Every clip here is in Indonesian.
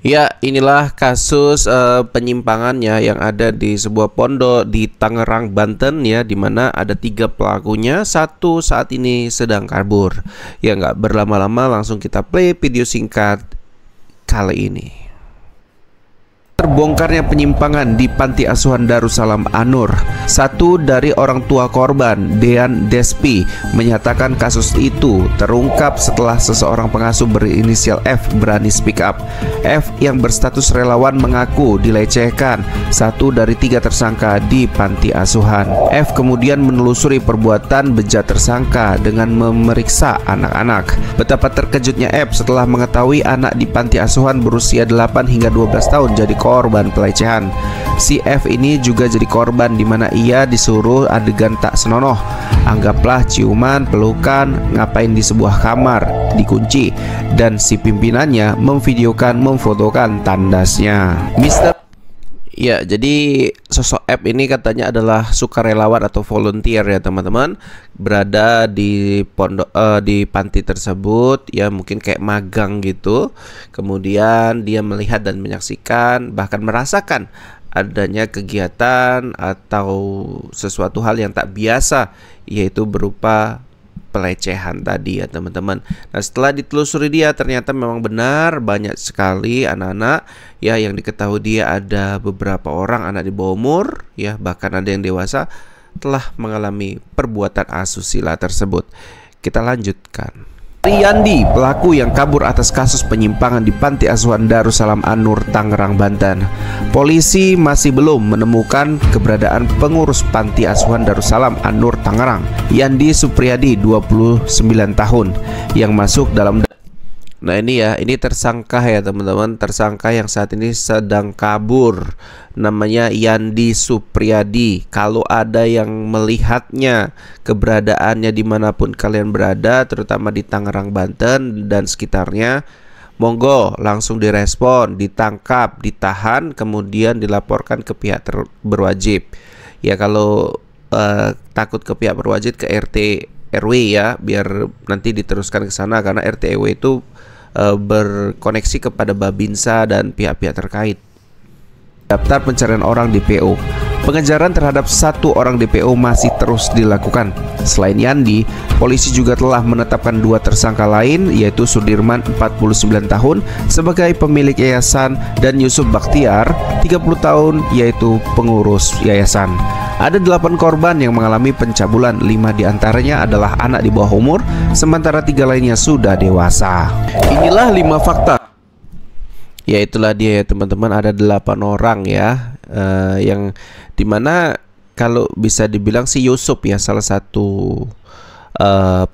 Ya, inilah kasus penyimpangannya yang ada di sebuah pondok di Tangerang, Banten ya, di mana ada 3 pelakunya, satu saat ini sedang kabur. Ya, nggak berlama-lama langsung kita play video singkat kali ini. Terbongkarnya penyimpangan di Panti Asuhan Darussalam An-Nur. Satu dari orang tua korban, Dean Despi, menyatakan kasus itu terungkap setelah seseorang pengasuh berinisial F berani speak up. F yang berstatus relawan mengaku dilecehkan satu dari 3 tersangka di Panti Asuhan. F kemudian menelusuri perbuatan bejat tersangka dengan memeriksa anak-anak. Betapa terkejutnya F setelah mengetahui anak di Panti Asuhan berusia 8 hingga 12 tahun jadi korban pelecehan. Si F ini juga jadi korban di mana ia disuruh adegan tak senonoh. Anggaplah ciuman, pelukan, ngapain di sebuah kamar, dikunci, dan si pimpinannya memvideokan, memfotokan tandasnya. Ya, jadi sosok F ini katanya adalah sukarelawan atau volunteer ya teman-teman, berada di pondok di panti tersebut ya, mungkin kayak magang gitu. Kemudian dia melihat dan menyaksikan, bahkan merasakan adanya kegiatan atau sesuatu hal yang tak biasa, yaitu berupa pelecehan tadi ya teman-teman. Nah, setelah ditelusuri dia ternyata memang benar banyak sekali anak-anak ya yang diketahui dia ada beberapa orang anak di bawah umur ya, bahkan ada yang dewasa telah mengalami perbuatan asusila tersebut. Kita lanjutkan. Riyandi, pelaku yang kabur atas kasus penyimpangan di Panti Asuhan Darussalam An-Nur, Tangerang, Banten. Polisi masih belum menemukan keberadaan pengurus Panti Asuhan Darussalam An-Nur, Tangerang, Yandi Supriyadi, 29 tahun, yang masuk dalam. Nah ini ya, ini tersangka ya teman-teman, tersangka yang saat ini sedang kabur, namanya Yandi Supriyadi. Kalau ada yang melihatnya, keberadaannya dimanapun kalian berada, terutama di Tangerang, Banten dan sekitarnya, monggo langsung direspon, ditangkap, ditahan, kemudian dilaporkan ke pihak berwajib. Ya kalau takut ke pihak berwajib, ke RT RW ya, biar nanti diteruskan ke sana, karena RT RW itu berkoneksi kepada Babinsa dan pihak-pihak terkait. Daftar pencarian orang DPO. Pengejaran terhadap 1 orang DPO masih terus dilakukan. Selain Yandi, polisi juga telah menetapkan 2 tersangka lain, yaitu Sudirman 49 tahun sebagai pemilik yayasan dan Yusuf Bakhtiar 30 tahun yaitu pengurus yayasan. Ada 8 korban yang mengalami pencabulan, 5 diantaranya adalah anak di bawah umur, sementara 3 lainnya sudah dewasa. Inilah 5 fakta. Ya itulah dia ya teman-teman, ada 8 orang ya, yang dimana kalau bisa dibilang si Yusuf ya salah satu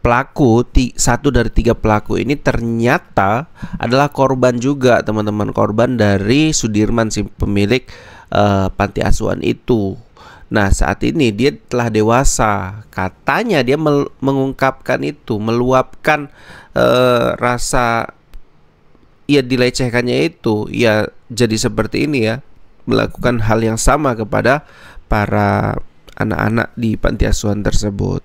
pelaku, 1 dari 3 pelaku ini ternyata adalah korban juga teman-teman, korban dari Sudirman, si pemilik panti asuhan itu. Nah saat ini dia telah dewasa, katanya dia mengungkapkan itu, meluapkan rasa ya dilecehkannya itu, ya jadi seperti ini ya, melakukan hal yang sama kepada para anak-anak di panti asuhan tersebut.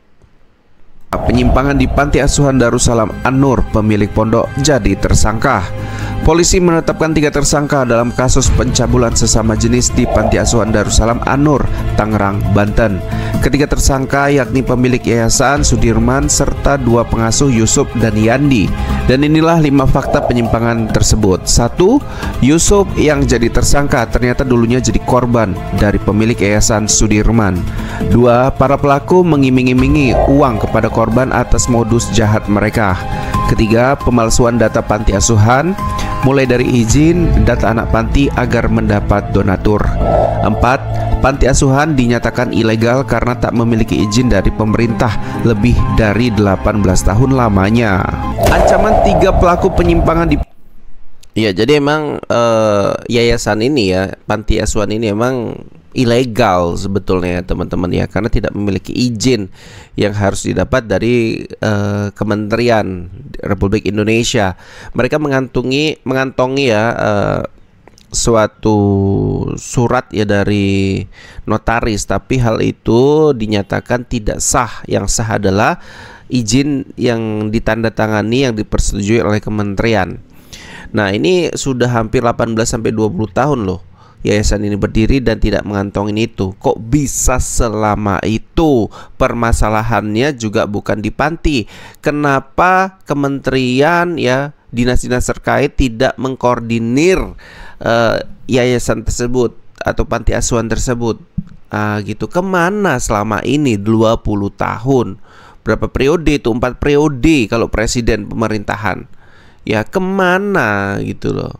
Penyimpangan di Panti Asuhan Darussalam An-Nur, pemilik pondok jadi tersangka. Polisi menetapkan 3 tersangka dalam kasus pencabulan sesama jenis di Panti Asuhan Darussalam An-Nur, Tangerang, Banten. Ketiga tersangka yakni pemilik yayasan Sudirman serta 2 pengasuh Yusuf dan Yandi. Dan inilah 5 fakta penyimpangan tersebut. 1. Yusuf yang jadi tersangka ternyata dulunya jadi korban dari pemilik yayasan Sudirman. 2. Para pelaku mengiming-imingi uang kepada korban atas modus jahat mereka. Ketiga, pemalsuan data panti asuhan, mulai dari izin data anak panti agar mendapat donatur. 4. Panti asuhan dinyatakan ilegal karena tak memiliki izin dari pemerintah lebih dari 18 tahun lamanya. Ancaman 3 pelaku penyimpangan di. Ya, jadi emang yayasan ini ya, panti asuhan ini emang ilegal sebetulnya teman-teman ya, karena tidak memiliki izin yang harus didapat dari Kementerian Republik Indonesia. Mereka mengantongi ya suatu surat ya dari notaris, tapi hal itu dinyatakan tidak sah. Yang sah adalah izin yang ditandatangani yang dipersetujui oleh kementerian. Nah, ini sudah hampir 18-20 tahun loh yayasan ini berdiri dan tidak mengantongin itu. Kok bisa selama itu? Permasalahannya juga bukan di panti. Kenapa kementerian ya, dinas-dinas terkait tidak mengkoordinir yayasan tersebut atau panti asuhan tersebut? Gitu. Kemana selama ini 20 tahun? Berapa periode itu? 4 periode kalau presiden pemerintahan. Ya kemana gitu loh.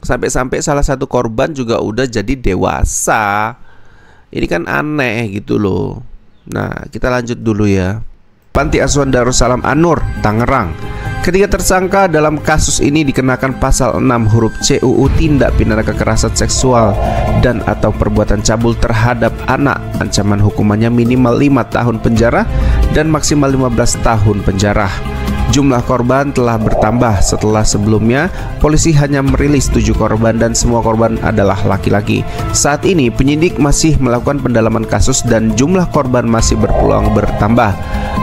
Sampai-sampai salah satu korban juga udah jadi dewasa. Ini kan aneh gitu loh. Nah, kita lanjut dulu ya. Panti Asuhan Darussalam An-Nur, Tangerang. Ketiga tersangka dalam kasus ini dikenakan pasal 6 huruf C UU Tindak Pidana Kekerasan Seksual dan atau perbuatan cabul terhadap anak. Ancaman hukumannya minimal 5 tahun penjara dan maksimal 15 tahun penjara. Jumlah korban telah bertambah setelah sebelumnya polisi hanya merilis 7 korban dan semua korban adalah laki-laki. Saat ini penyidik masih melakukan pendalaman kasus dan jumlah korban masih berpeluang bertambah.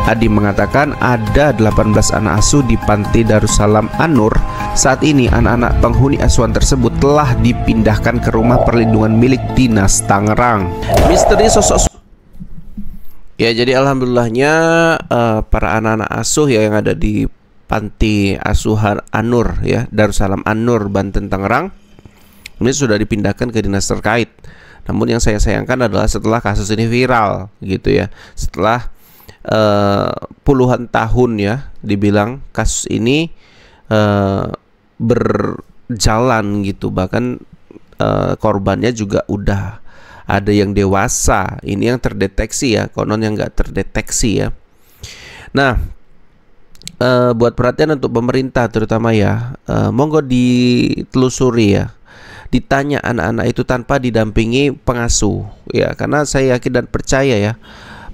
Adi mengatakan ada 18 anak asuh di Panti Darussalam An-Nur. Saat ini anak-anak penghuni asuhan tersebut telah dipindahkan ke rumah perlindungan milik Dinas Tangerang. Misteri sosok ya, jadi alhamdulillahnya para anak-anak asuh ya yang ada di Panti Asuhan An-Nur ya, Darussalam An-Nur, Banten, Tangerang, ini sudah dipindahkan ke dinas terkait. Namun yang saya sayangkan adalah setelah kasus ini viral gitu ya, setelah puluhan tahun ya dibilang kasus ini berjalan gitu, bahkan korbannya juga udah ada yang dewasa, ini yang terdeteksi ya, konon yang nggak terdeteksi ya. Nah, buat perhatian untuk pemerintah terutama ya, monggo ditelusuri ya, ditanya anak-anak itu tanpa didampingi pengasuh ya, karena saya yakin dan percaya ya,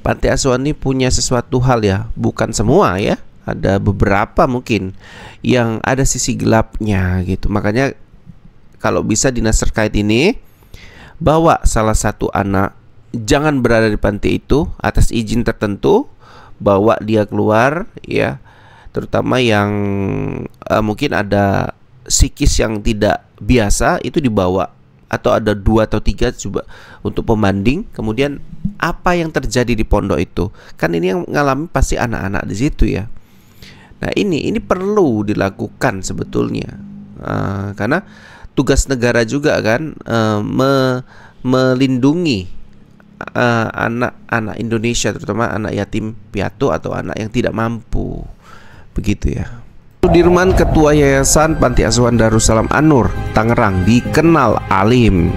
panti asuhan ini punya sesuatu hal ya, bukan semua ya, ada beberapa mungkin yang ada sisi gelapnya gitu. Makanya kalau bisa dinas terkait ini bawa salah satu anak, jangan berada di panti itu atas izin tertentu, bawa dia keluar ya, terutama yang mungkin ada psikis yang tidak biasa, itu dibawa, atau ada 2 atau 3 coba untuk pembanding. Kemudian apa yang terjadi di pondok itu, kan ini yang mengalami pasti anak-anak di situ ya. Nah ini perlu dilakukan sebetulnya, karena tugas negara juga kan melindungi anak-anak Indonesia, terutama anak yatim piatu atau anak yang tidak mampu, begitu ya. Sudirman, Ketua Yayasan Panti Asuhan Darussalam An-Nur, Tangerang, dikenal alim.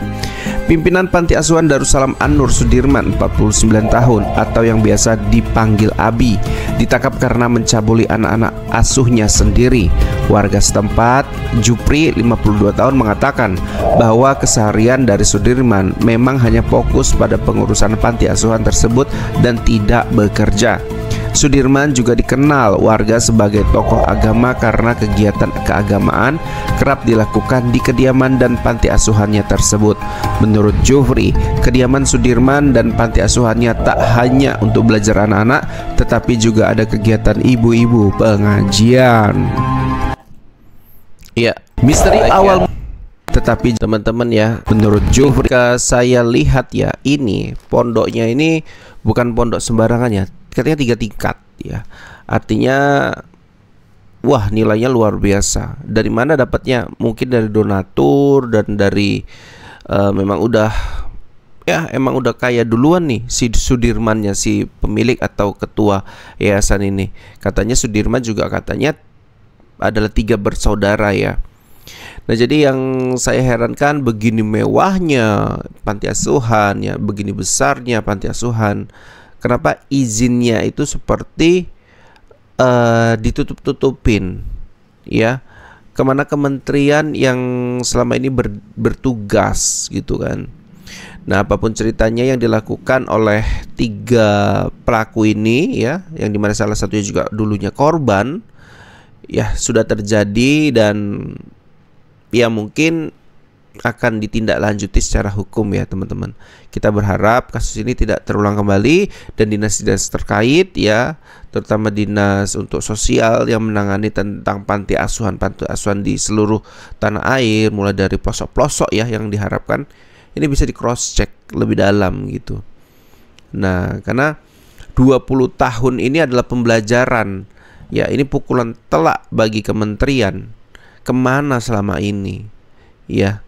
Pimpinan Panti Asuhan Darussalam An-Nur Sudirman, 49 tahun atau yang biasa dipanggil Abi, ditangkap karena mencabuli anak-anak asuhnya sendiri. Warga setempat, Jupri, 52 tahun, mengatakan bahwa keseharian dari Sudirman memang hanya fokus pada pengurusan panti asuhan tersebut dan tidak bekerja. Sudirman juga dikenal warga sebagai tokoh agama karena kegiatan keagamaan kerap dilakukan di kediaman dan panti asuhannya tersebut. Menurut Jufri, kediaman Sudirman dan panti asuhannya tak hanya untuk belajar anak-anak, tetapi juga ada kegiatan ibu-ibu pengajian. Ya, misteri awal. Tetapi teman-teman ya, menurut Jufri, saya lihat ya, ini pondoknya ini bukan pondok sembarangan ya. Katanya 3 tingkat ya, artinya wah nilainya luar biasa. Dari mana dapatnya? Mungkin dari donatur dan dari memang udah ya, emang udah kaya duluan nih si Sudirmannya, si pemilik atau ketua yayasan ini. Katanya Sudirman juga katanya adalah 3 bersaudara ya. Nah jadi yang saya herankan, begini mewahnya panti asuhan ya, begini besarnya panti asuhan, kenapa izinnya itu seperti ditutup-tutupin ya? Kemana kementerian yang selama ini bertugas gitu kan? Nah apapun ceritanya yang dilakukan oleh 3 pelaku ini ya, yang dimana salah satunya juga dulunya korban ya, sudah terjadi. Dan ya mungkin akan ditindaklanjuti secara hukum ya teman-teman. Kita berharap kasus ini tidak terulang kembali dan dinas-dinas terkait ya, terutama dinas untuk sosial yang menangani tentang panti asuhan di seluruh tanah air, mulai dari pelosok-pelosok ya, yang diharapkan ini bisa di cross check lebih dalam gitu. Nah, karena 20 tahun ini adalah pembelajaran ya, ini pukulan telak bagi kementerian. Kemana selama ini ya,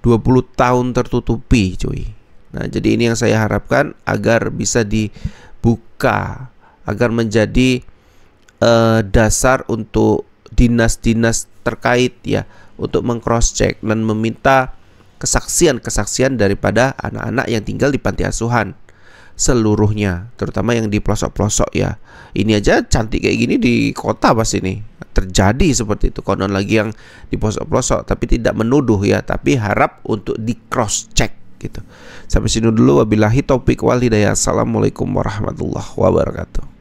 20 tahun tertutupi cuy. Nah, jadi ini yang saya harapkan agar bisa dibuka, agar menjadi dasar untuk dinas-dinas terkait ya, untuk meng-cross check dan meminta kesaksian daripada anak-anak yang tinggal di panti asuhan seluruhnya, terutama yang di pelosok-pelosok ya. Ini aja cantik kayak gini di kota pas ini terjadi seperti itu, konon lagi yang di pelosok-pelosok, tapi tidak menuduh ya, tapi harap untuk di cross check gitu. Sampai sini dulu, wabillahi taufik wal hidayah. Assalamualaikum warahmatullahi wabarakatuh.